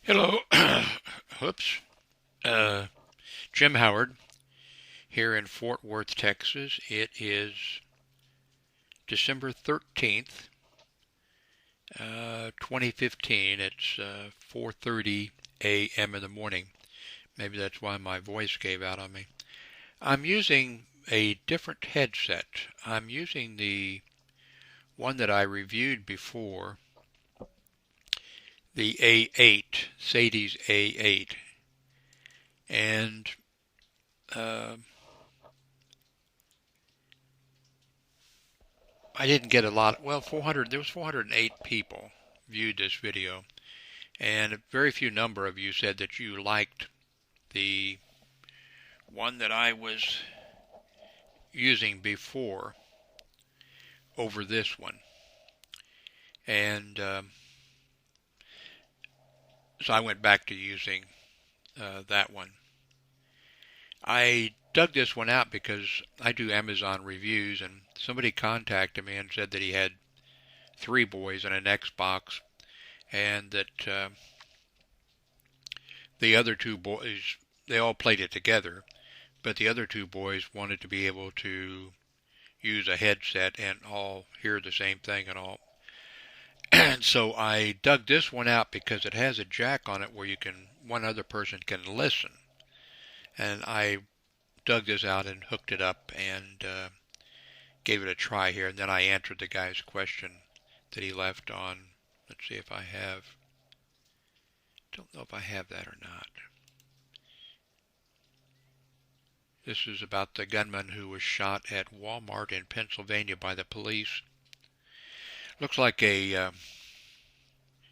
Hello. Whoops. Uh, Jim Howard here in Fort Worth, Texas. It is December 13th, 2015. It's 4:30 a.m. in the morning. Maybe that's why my voice gave out on me. I'm using a different headset. I'm using the one that I reviewed before, the A8, Sadie's A8. And uh, I didn't get a lot. Well, 400. There was 408 people viewed this video, and a very few number of you said that you liked the one that I was using before over this one, and so I went back to using that one. I dug this one out because I do Amazon reviews, and somebody contacted me and said that he had three boys and an Xbox, and that the other two boys, they all played it together, but the other two boys wanted to be able to use a headset and all hear the same thing and all. And so I dug this one out because it has a jack on it where one other person can listen. And I dug this out and hooked it up and gave it a try here. And then I answered the guy's question that he left on. Let's see if I have. Don't know if I have that or not. This is about the gunman who was shot at Walmart in Pennsylvania by the police. Looks like a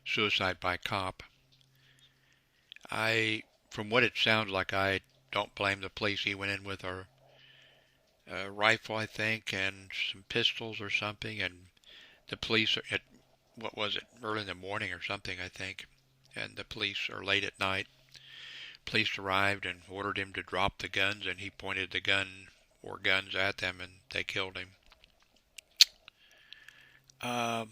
suicide by cop. From what it sounds like, I don't blame the police. He went in with a rifle, I think, and some pistols or something, and the police at, what was it, early in the morning or something, I think, and the police are late at night. Police arrived and ordered him to drop the guns, and he pointed the gun or guns at them, and they killed him. Uh,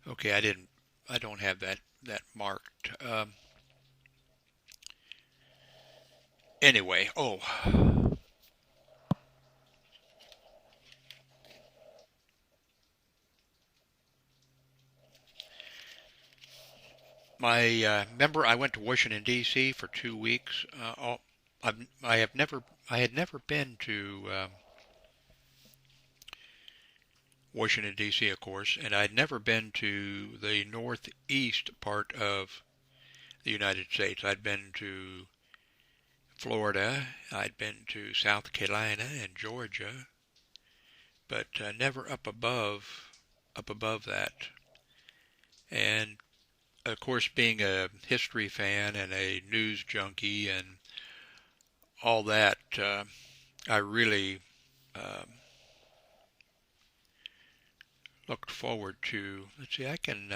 okay, I don't have that marked. Anyway, remember I went to Washington D.C. for 2 weeks. I had never been to Washington D.C. of course, and I'd never been to the northeast part of the United States. I'd been to Florida, I'd been to South Carolina and Georgia, but never up above that. And of course, being a history fan and a news junkie and all that, I really looked forward to. Let's see, I can.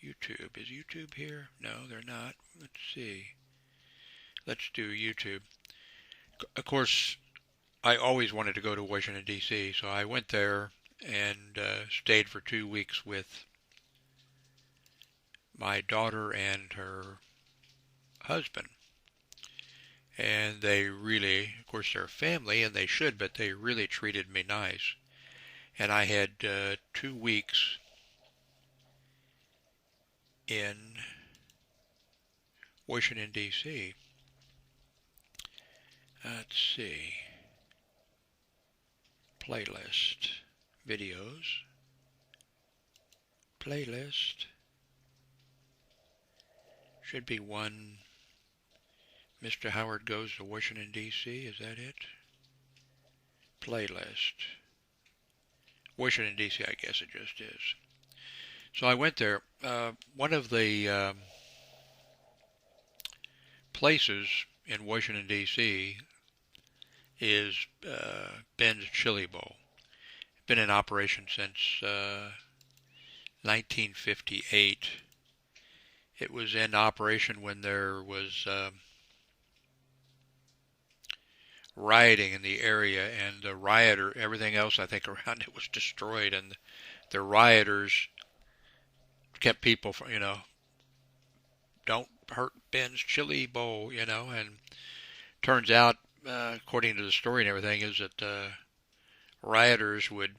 YouTube. Is YouTube here? No, they're not. Let's see. Let's do YouTube. Of course, I always wanted to go to Washington, D.C., so I went there and stayed for 2 weeks with my daughter and her husband. And they really, of course, they're family, and they should, but they really treated me nice. And I had 2 weeks in Washington, D.C. Let's see. Playlist. Videos. Playlist. Should be one. Mr. Howard Goes to Washington, D.C. Is that it? Playlist. Washington, D.C. I guess it just is. So I went there. One of the places in Washington, D.C. is Ben's Chili Bowl. Been in operation since 1958. It was in operation when there was rioting in the area, and the rioter, everything else I think around it was destroyed, and the rioters kept people from, don't hurt Ben's chili bowl, and turns out, according to the story and everything, is that rioters would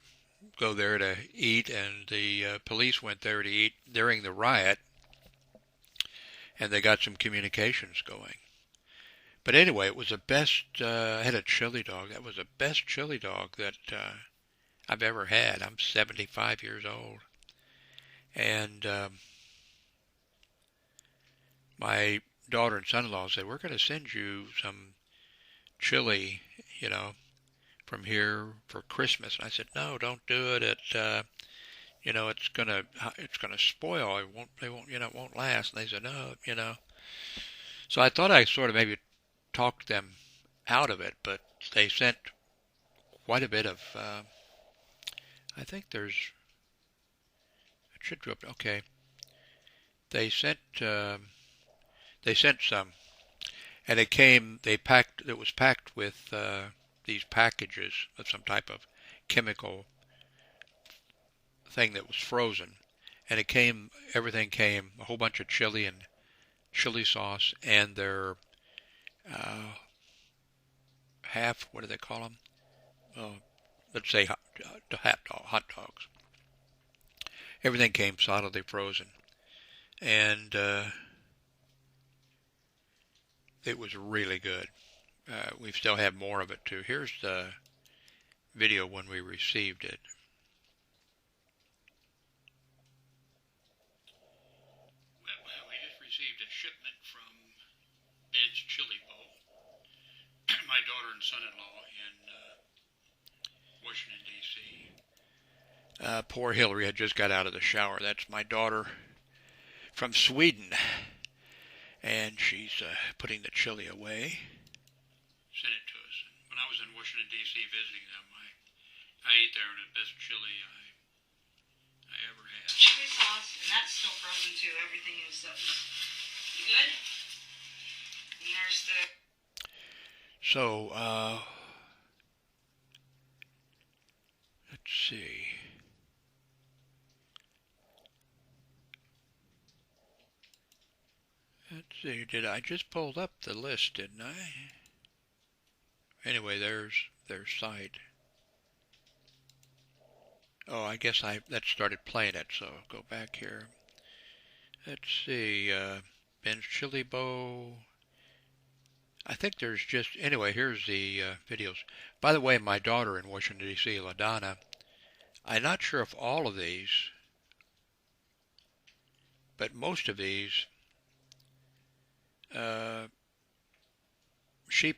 go there to eat, and the police went there to eat during the riot, and they got some communications going. But anyway, it was the best. I had a chili dog. That was the best chili dog that I've ever had. I'm 75 years old, and my daughter and son-in-law said, "We're going to send you some chili, you know, from here for Christmas." And I said, "No, don't do it. It's gonna spoil. It won't last." And they said, "No." So I thought I sort of maybe talked them out of it, but they sent quite a bit of. I think there's. It should drop. Okay. They sent. They sent some, and it came. They packed. It was packed with these packages of some type of chemical thing that was frozen, and it came. Everything came. A whole bunch of chili and chili sauce, and their half. What do they call them? Oh, let's say hot dogs. Everything came solidly frozen, and it was really good. We still have more of it too. Here's the video when we received it. Well, we just received a shipment from Ben's Chili Bowl. My daughter and son-in-law in Washington, D.C. Poor Hillary had just got out of the shower. That's my daughter from Sweden, and she's putting the chili away. Sent it to us. When I was in Washington, D.C. visiting them, I ate there the best chili I ever had. Chili sauce, and that's still frozen too. Everything is good. And there's the... So, let's see. I just pulled up the list, didn't I? Anyway, there's their site. Oh, I guess that started playing it, so go back here. Let's see, Ben's Chili Bowl. I think there's just, anyway, here's the videos. By the way, my daughter in Washington, D.C., LaDonna, I'm not sure if all of these, but most of these, she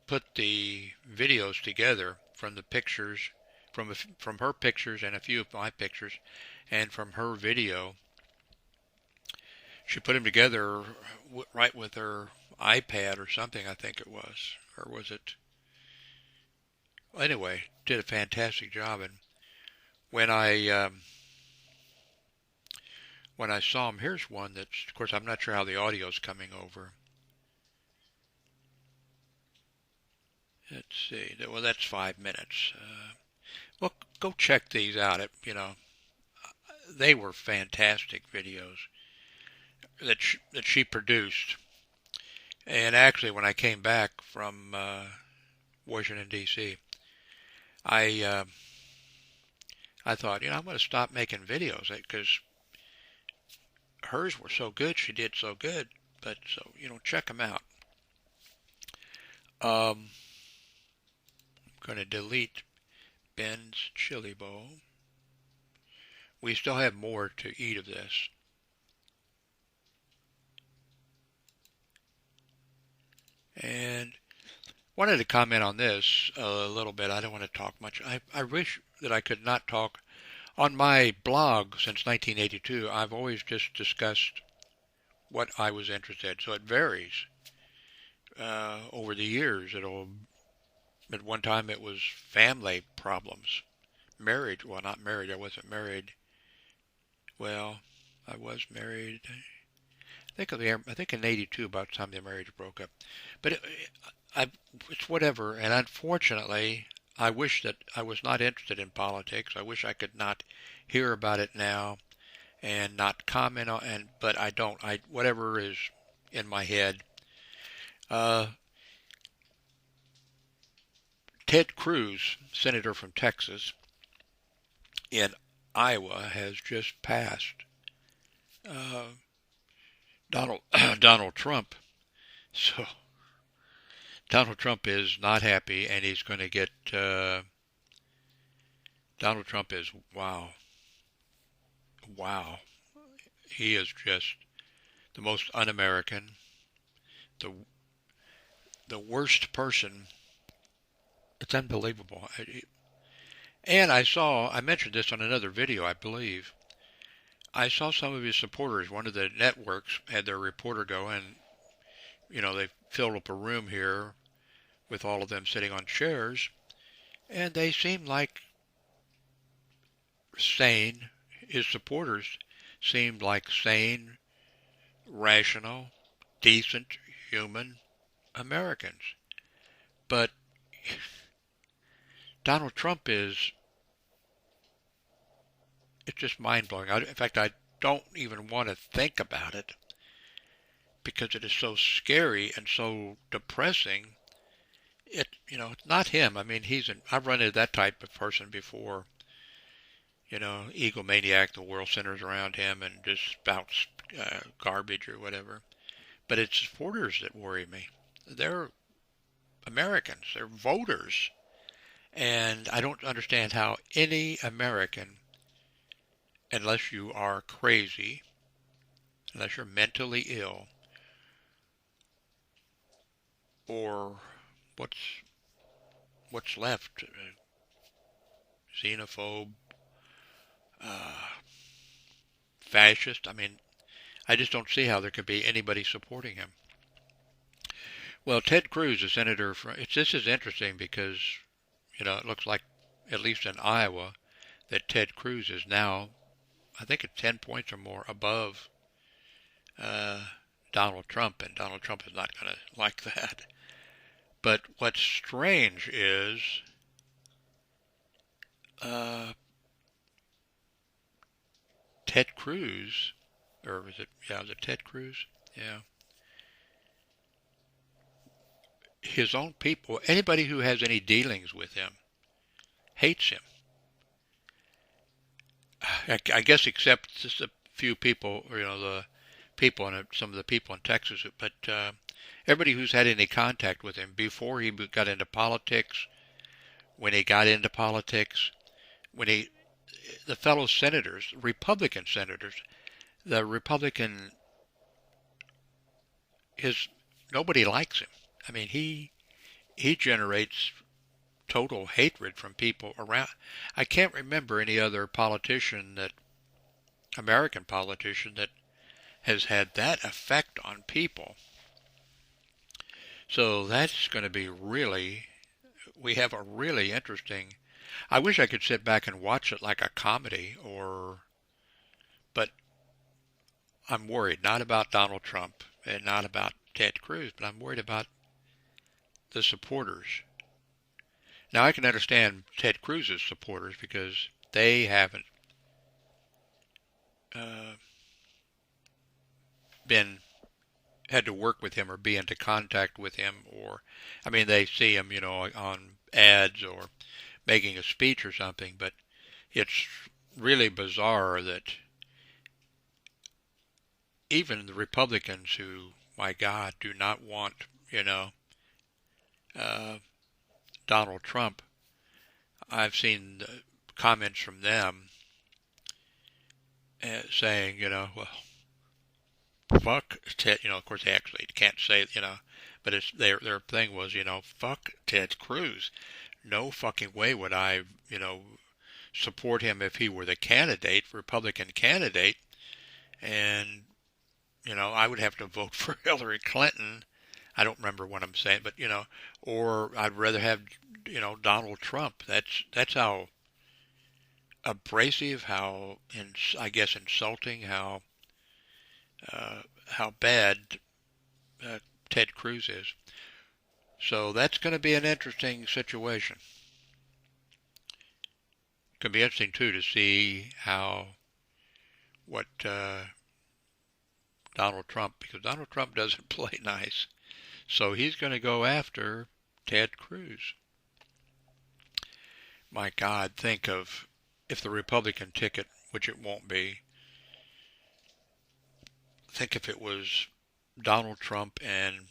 put the videos together from the pictures, from her pictures and a few of my pictures, and from her video. She put them together right with her iPad or something, I think it was. Or was it? Well, anyway, did a fantastic job. And when I saw them, here's one that's, of course, I'm not sure how the audio's coming over. Let's see. Well, that's 5 minutes. Well, go check these out. They were fantastic videos that she produced. And actually, when I came back from Washington, D.C., I thought, I'm going to stop making videos because hers were so good. She did so good. But so, check them out. I'm going to delete Ben's Chili Bowl. We still have more to eat of this. And wanted to comment on this a little bit. I don't want to talk much. I wish that I could not talk. On my blog since 1982, I've always just discussed what I was interested in. So it varies over the years. At one time it was family problems. Marriage, well, not married. I wasn't married. Well, I was married. I think in '82, about the time the marriage broke up. But I, it's whatever. And unfortunately, I wish that I was not interested in politics. I wish I could not hear about it now and not comment on, and but I don't. I whatever is in my head. Uh, Ted Cruz, senator from Texas in Iowa, has just passed uh, Donald Donald Trump. So Donald Trump is not happy, and he's going to get. Donald Trump is wow. He is just the most un-American, the the worst person. It's unbelievable. And I mentioned this on another video, I believe. I saw some of his supporters. One of the networks had their reporter go, and they filled up a room here with all of them sitting on chairs, and they seemed like sane. His supporters seemed like sane, rational, decent, human Americans. But Donald Trump it's just mind blowing. In fact, I don't even want to think about it because it is so scary and so depressing. It's not him. I mean, I've run into that type of person before. Egomaniac, the world centers around him and just spouts garbage or whatever. But it's supporters that worry me. They're Americans. They're voters. And I don't understand how any American, unless you are crazy, unless you're mentally ill, or what's left, xenophobe, uh, fascist. I mean, I just don't see how there could be anybody supporting him. Well, Ted Cruz, the senator this is interesting because, it looks like, at least in Iowa, that Ted Cruz is now, I think it's 10 points or more above Donald Trump, and Donald Trump is not going to like that. But what's strange is uh, Ted Cruz, or was it Ted Cruz? Yeah. His own people, anybody who has any dealings with him, hates him. I guess except just a few people, the people and some of the people in Texas, but everybody who's had any contact with him before he got into politics, when he got into politics, the fellow senators, Republican senators, the Republican, his, nobody likes him. I mean, he generates total hatred from people around. I can't remember any other American politician that has had that effect on people. So that's going to be we have a really interesting, I wish I could sit back and watch it like a comedy but I'm worried, not about Donald Trump and not about Ted Cruz, but I'm worried about the supporters. Now I can understand Ted Cruz's supporters because they haven't uh, been had to work with him or be into contact with him, or I mean they see him on ads or making a speech or something, but it's really bizarre that even the Republicans who, my God, do not want uh, Donald Trump, I've seen comments from them saying, well, fuck Ted, of course they actually can't say, but it's their thing was, fuck Ted Cruz. No fucking way would I, support him if he were the Republican candidate, and, I would have to vote for Hillary Clinton. I don't remember what I'm saying, but, or I'd rather have, Donald Trump. That's how abrasive, I guess insulting, how bad Ted Cruz is. So that's going to be an interesting situation. It's going to be interesting too to see what Donald Trump, because Donald Trump doesn't play nice. So he's going to go after Ted Cruz. My God, think of if the Republican ticket, which it won't be, think if it was Donald Trump and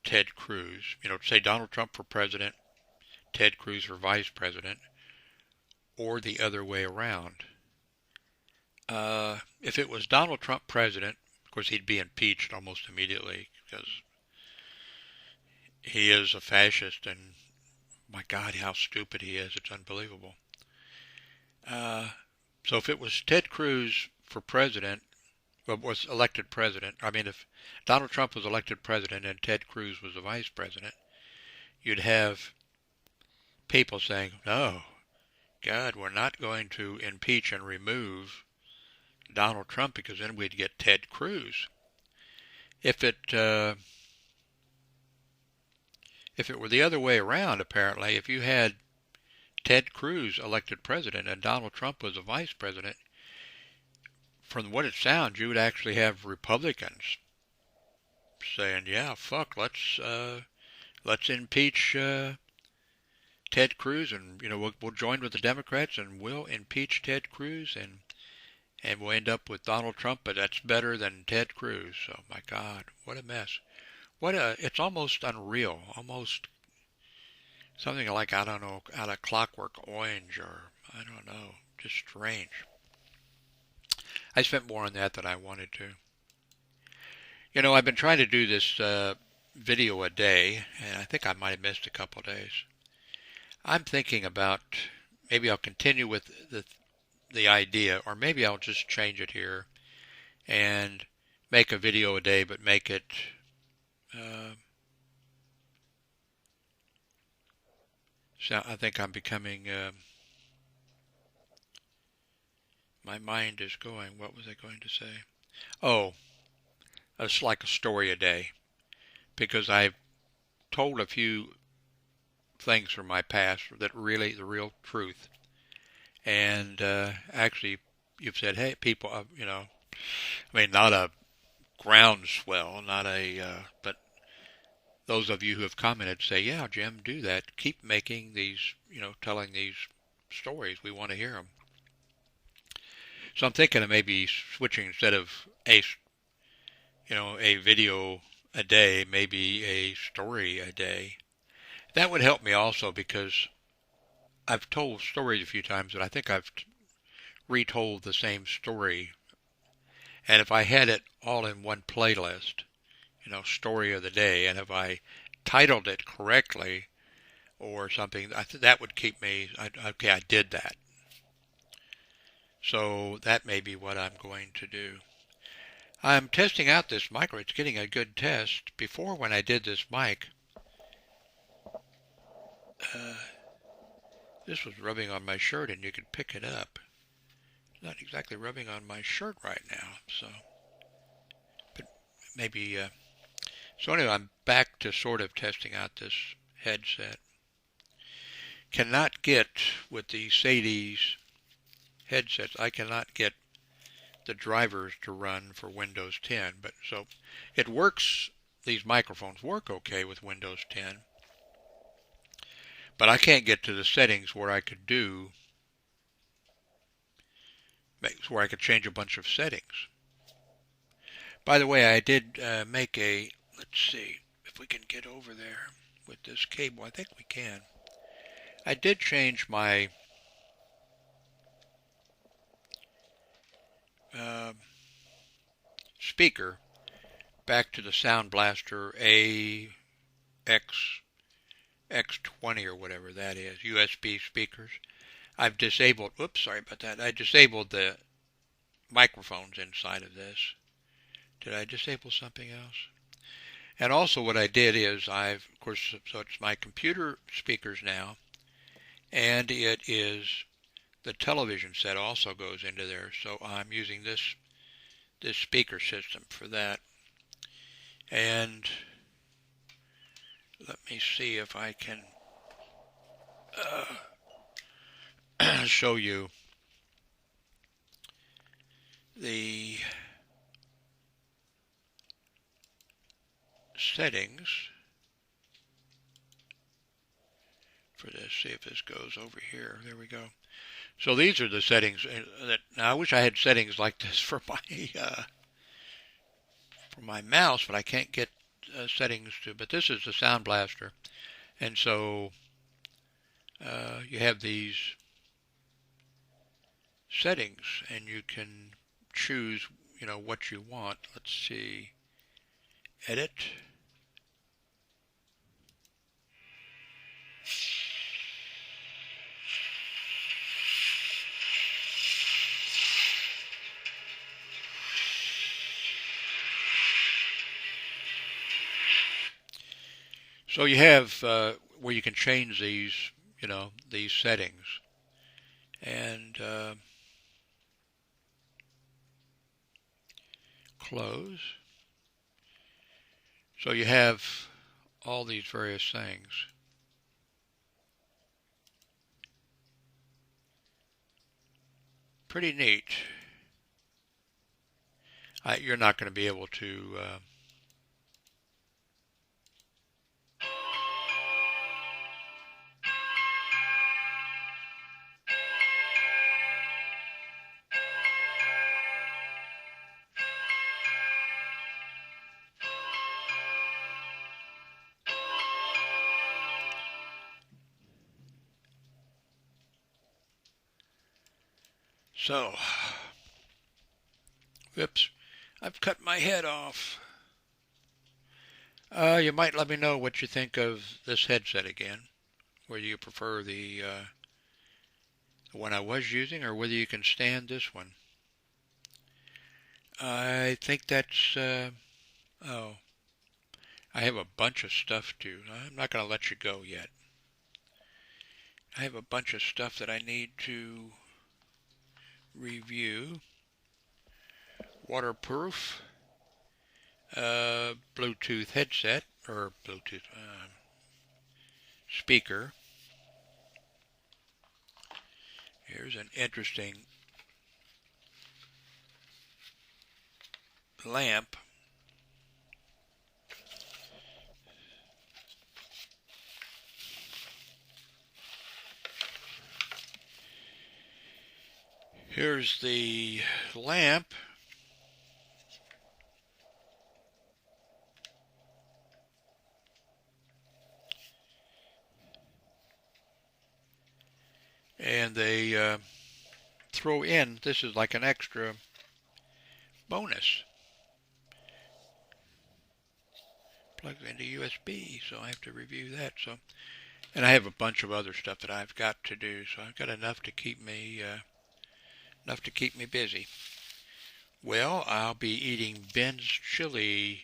Ted Cruz. Say Donald Trump for president, Ted Cruz for vice president, or the other way around. If it was Donald Trump president, of course he'd be impeached almost immediately because he is a fascist, and my God, how stupid he is. It's unbelievable. So if it was Ted Cruz for president, well, was elected president, I mean, if Donald Trump was elected president and Ted Cruz was the vice president, you'd have people saying, no, God, we're not going to impeach and remove Donald Trump because then we'd get Ted Cruz. If it were the other way around, apparently, if you had Ted Cruz elected president and Donald Trump was the vice president, from what it sounds, you would actually have Republicans saying, "Yeah, fuck, let's impeach Ted Cruz, and we'll join with the Democrats and we'll impeach Ted Cruz, and we'll end up with Donald Trump, but that's better than Ted Cruz." So my God, what a mess! It's almost unreal, almost something like, I don't know, out of Clockwork Orange, or I don't know, just strange. I spent more on that than I wanted to. I've been trying to do this video a day, and I think I might have missed a couple days. I'm thinking about maybe I'll continue with the idea, or maybe I'll just change it here and make a video a day, but make it so I think I'm becoming my mind is going, what was I going to say? Oh, it's like a story a day, because I've told a few things from my past that really the real truth. And actually, you've said, hey, people, I mean, not a groundswell, not but those of you who have commented say, yeah, Jim, do that. Keep making these, telling these stories. We want to hear them. So I'm thinking of maybe switching, instead of a video a day, maybe a story a day. That would help me also, because I've told stories a few times, but I think I've retold the same story. And if I had it all in one playlist, story of the day, and if I titled it correctly or something, that would keep me, okay, I did that. So that may be what I'm going to do. I'm testing out this micro. It's getting a good test. Before, when I did this mic, this was rubbing on my shirt and you could pick it up. It's not exactly rubbing on my shirt right now, so, but maybe, so anyway, I'm back to sort of testing out this headset. Cannot get, with the Sadie's headsets, I cannot get the drivers to run for Windows 10, but so it works, these microphones work okay with Windows 10, but I can't get to the settings where I could change a bunch of settings. By the way, I did make let's see if we can get over there with this cable. I think we can. I did change my speaker back to the Sound Blaster X20 or whatever that is, USB speakers. I've disabled, oops, sorry about that. I disabled the microphones inside of this. Did I disable something else? And also what I did is of course, so it's my computer speakers now, and it is the television set also goes into there. So I'm using this speaker system for that. And me see if I can show you the settings for this. See if this goes over here. There we go. So these are the settings that. Now I wish I had settings like this for my mouse, but I can't get settings to. But this is the Sound Blaster, and so you have these settings, and you can choose, what you want. Let's see. Edit. So you have where you can change these settings, and close. So you have all these various things. Pretty neat. You're not going to be able to so, whoops, I've cut my head off. You might let me know what you think of this headset again, whether you prefer the one I was using or whether you can stand this one. I think that's, oh, I have a bunch of stuff to, I'm not going to let you go yet. I have a bunch of stuff that I need to review. Waterproof, Bluetooth headset, or Bluetooth speaker. Here's an interesting lamp. Here's the lamp. And they throw in, this is like an extra bonus. Plugs into USB, so I have to review that. And I have a bunch of other stuff that I've got to do, so I've got enough to keep me busy. Well, I'll be eating Ben's chili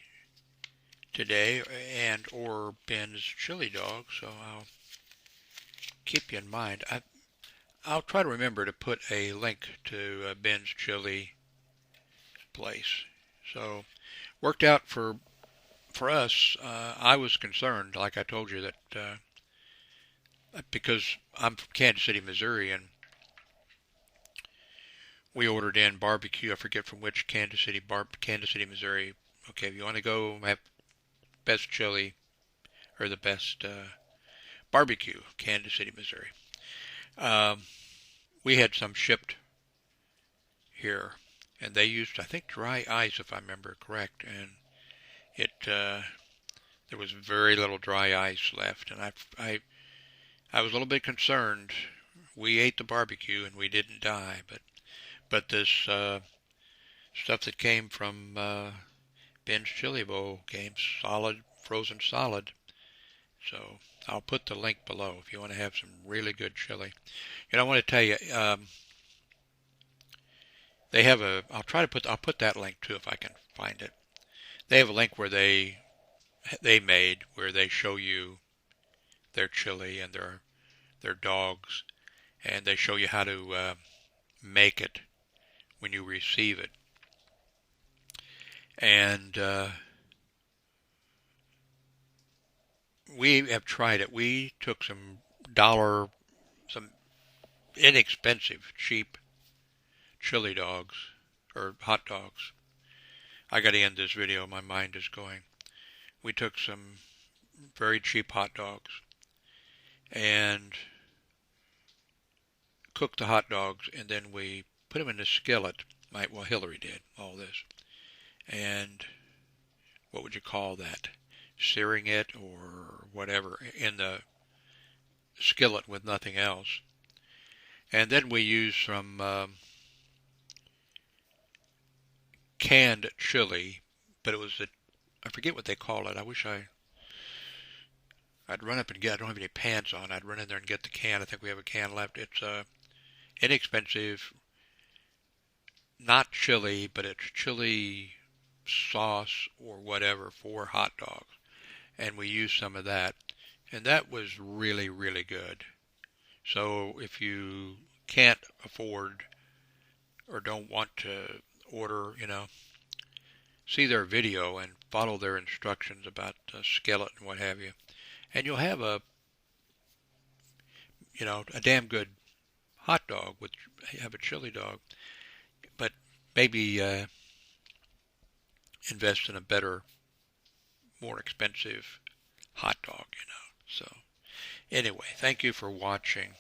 today, and or Ben's chili dog, so I'll keep you in mind. I'll try to remember to put a link to Ben's chili place. So worked out for us. I was concerned, like I told you, that because I'm from Kansas City, Missouri, and we ordered in barbecue. I forget from which Kansas City, Missouri. Okay, if you want to go have best chili or the best barbecue, Kansas City, Missouri. We had some shipped here, and they used, I think, dry ice, if I remember correct, and there was very little dry ice left, and I was a little bit concerned. We ate the barbecue and we didn't die, but this stuff that came from Ben's Chili Bowl came solid, frozen solid. So I'll put the link below if you want to have some really good chili. I want to tell you, they have I'll put that link too if I can find it. They have a link where they made where they show you their chili and their dogs, and they show you how to make it when you receive it. And we have tried it. We took some inexpensive, cheap chili dogs or hot dogs. I got to end this video. My mind is going. We took some very cheap hot dogs and cooked the hot dogs, and then we put them in the skillet. Well, Hillary did all this. And what would you call that? Searing it or whatever in the skillet with nothing else. And then we used some canned chili, but it was I forget what they call it. I'd run up and get. I don't have any pans on. I'd run in there and get the can. I think we have a can left. It's inexpensive, not chili, but it's chili sauce or whatever for hot dogs. And we used some of that, and that was really, really good. So if you can't afford or don't want to order, see their video and follow their instructions about the skillet and what have you, and you'll have a damn good hot dog have a chili dog, but maybe invest in a better, more expensive hot dog. So anyway, thank you for watching.